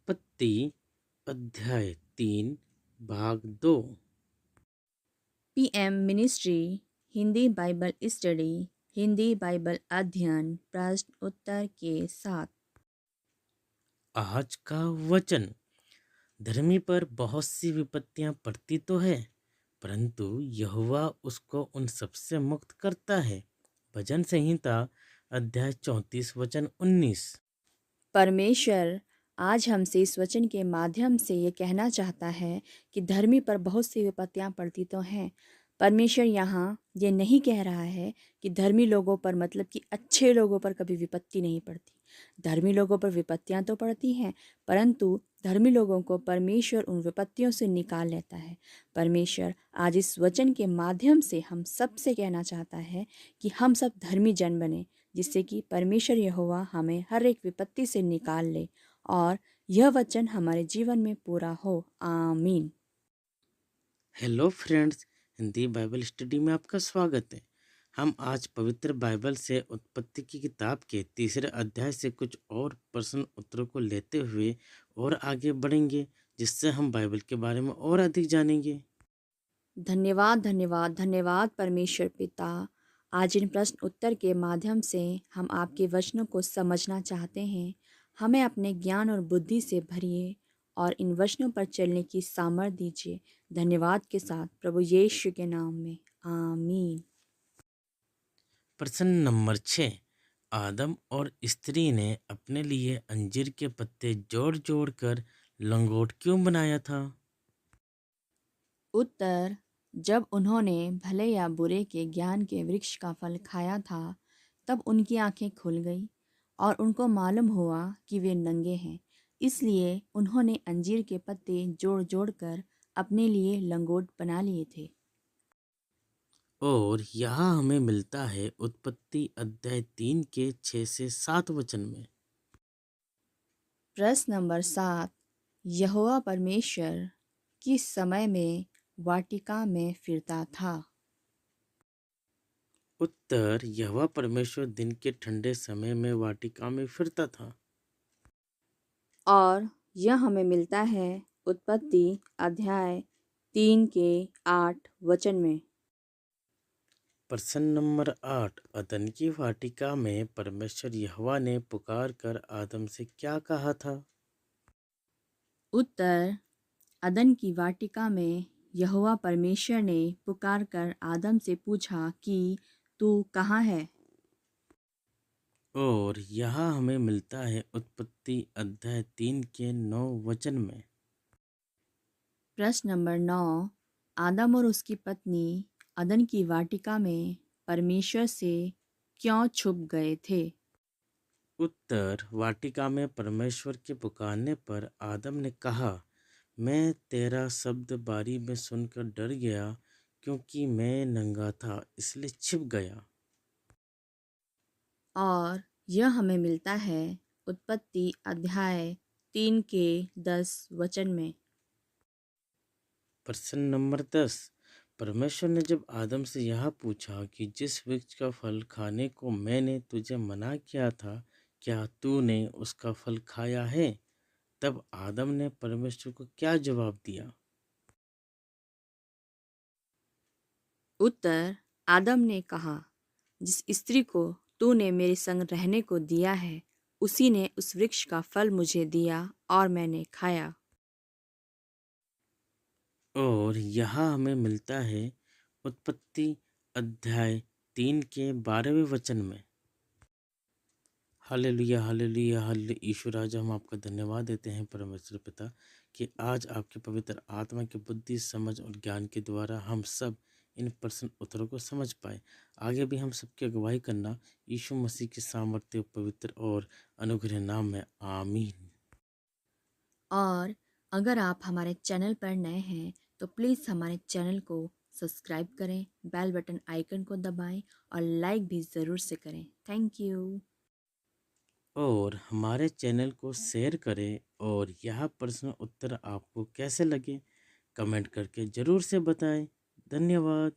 उत्पत्ति अध्याय 3 भाग 2। PM ministry Hindi Bible study Hindi Bible अध्ययन प्रश्न उत्तर के साथ। आज का वचन। धर्मी पर बहुत सी विपत्तियां पड़ती तो है, परंतु यहोवा उसको उन सबसे मुक्त करता है। भजन संहिता अध्याय 34 वचन 19। परमेश्वर आज हमसे इस वचन के माध्यम से ये कहना चाहता है कि धर्मी पर बहुत सी विपत्तियां पड़ती तो हैं। परमेश्वर यहाँ ये नहीं कह रहा है कि धर्मी लोगों पर मतलब कि अच्छे लोगों पर कभी विपत्ति नहीं पड़ती। धर्मी लोगों पर विपत्तियां तो पड़ती हैं, परंतु धर्मी लोगों को परमेश्वर उन विपत्तियों से निकाल लेता है। परमेश्वर आज इस वचन के माध्यम से हम सबसे कहना चाहता है कि हम सब धर्मी जन बने, जिससे कि परमेश्वर यहोवा हमें हर एक विपत्ति से निकाल ले और यह वचन हमारे जीवन में पूरा हो। आमीन। Hello friends, Hindi Bible study में आपका स्वागत है। हम आज पवित्र बाइबल से उत्पत्ति की किताब के 3 अध्याय से कुछ और प्रश्न उत्तरों को लेते हुए और आगे बढ़ेंगे, जिससे हम बाइबल के बारे में और अधिक जानेंगे। धन्यवाद धन्यवाद धन्यवाद परमेश्वर पिता। आज इन प्रश्न उत्तर के माध्यम से हम आपके वचनों को समझना चाहते हैं। हमें अपने ज्ञान और बुद्धि से भरिए और इन वचनों पर चलने की सामर्थ दीजिए। धन्यवाद के साथ प्रभु यीशु के नाम में आमीन। प्रश्न नंबर 6। आदम और स्त्री ने अपने लिए अंजीर के पत्ते जोड़ जोड़ कर लंगोट क्यों बनाया था? उत्तर, जब उन्होंने भले या बुरे के ज्ञान के वृक्ष का फल खाया था, तब उनकी आंखें खुल गई और उनको मालूम हुआ कि वे नंगे हैं। इसलिए उन्होंने अंजीर के पत्ते जोड़ जोड़ कर अपने लिए लंगोट बना लिए थे। और यहाँ हमें मिलता है उत्पत्ति अध्याय 3 के 6 से 7 वचन में। प्रश्न नंबर 7। यहोवा परमेश्वर किस समय में वाटिका में फिरता था? उत्तर, यहोवा परमेश्वर दिन के ठंडे समय में वाटिका में फिरता था। और यह हमें मिलता है उत्पत्ति अध्याय 3 के 8 वचन में। प्रश्न नंबर 8। अदन की वाटिका में परमेश्वर यहोवा ने पुकार कर आदम से क्या कहा था? उत्तर, अदन की वाटिका में यहोवा परमेश्वर ने पुकार कर आदम से पूछा कि तू कहाँ है? और यहाँ हमें मिलता है उत्पत्ति अध्याय 3 के 9 वचन में। प्रश्न नंबर 9। आदम और उसकी पत्नी अदन की वाटिका में परमेश्वर से क्यों छुप गए थे? उत्तर, वाटिका में परमेश्वर के पुकारने पर आदम ने कहा, मैं तेरा शब्द बारी में सुनकर डर गया, क्योंकि मैं नंगा था इसलिए छिप गया। और यह हमें मिलता है उत्पत्ति अध्याय 3 के 10 वचन में। प्रश्न नंबर 10। परमेश्वर ने जब आदम से यह पूछा कि जिस वृक्ष का फल खाने को मैंने तुझे मना किया था, क्या तूने उसका फल खाया है? तब आदम ने परमेश्वर को क्या जवाब दिया? उत्तर, आदम ने कहा, जिस स्त्री को तूने मेरे संग रहने को दिया है, उसी ने उस वृक्ष का फल मुझे दिया और मैंने खाया। और यहाँ हमें मिलता है उत्पत्ति अध्याय 3 के 12वें वचन में। Hallelujah hallelujah hallelujah. ईश्वर राजा, हम आपका धन्यवाद देते हैं परमेश्वर पिता कि आज आपके पवित्र आत्मा की बुद्धि, समझ और ज्ञान के द्वारा हम सब इन प्रश्न उत्तरों को समझ पाए। आगे भी हम सबकी अगुवाई करना यीशु मसीह के सामर्थ्य, पवित्र और अनुग्रह नाम में। आमीन। और अगर आप हमारे चैनल पर नए हैं तो प्लीज़ हमारे चैनल को सब्सक्राइब करें, बेल बटन आइकन को दबाएं और लाइक भी ज़रूर से करें। Thank you. और हमारे चैनल को शेयर करें। और यह प्रश्न उत्तर आपको कैसे लगे, कमेंट करके ज़रूर से बताएं। धन्यवाद।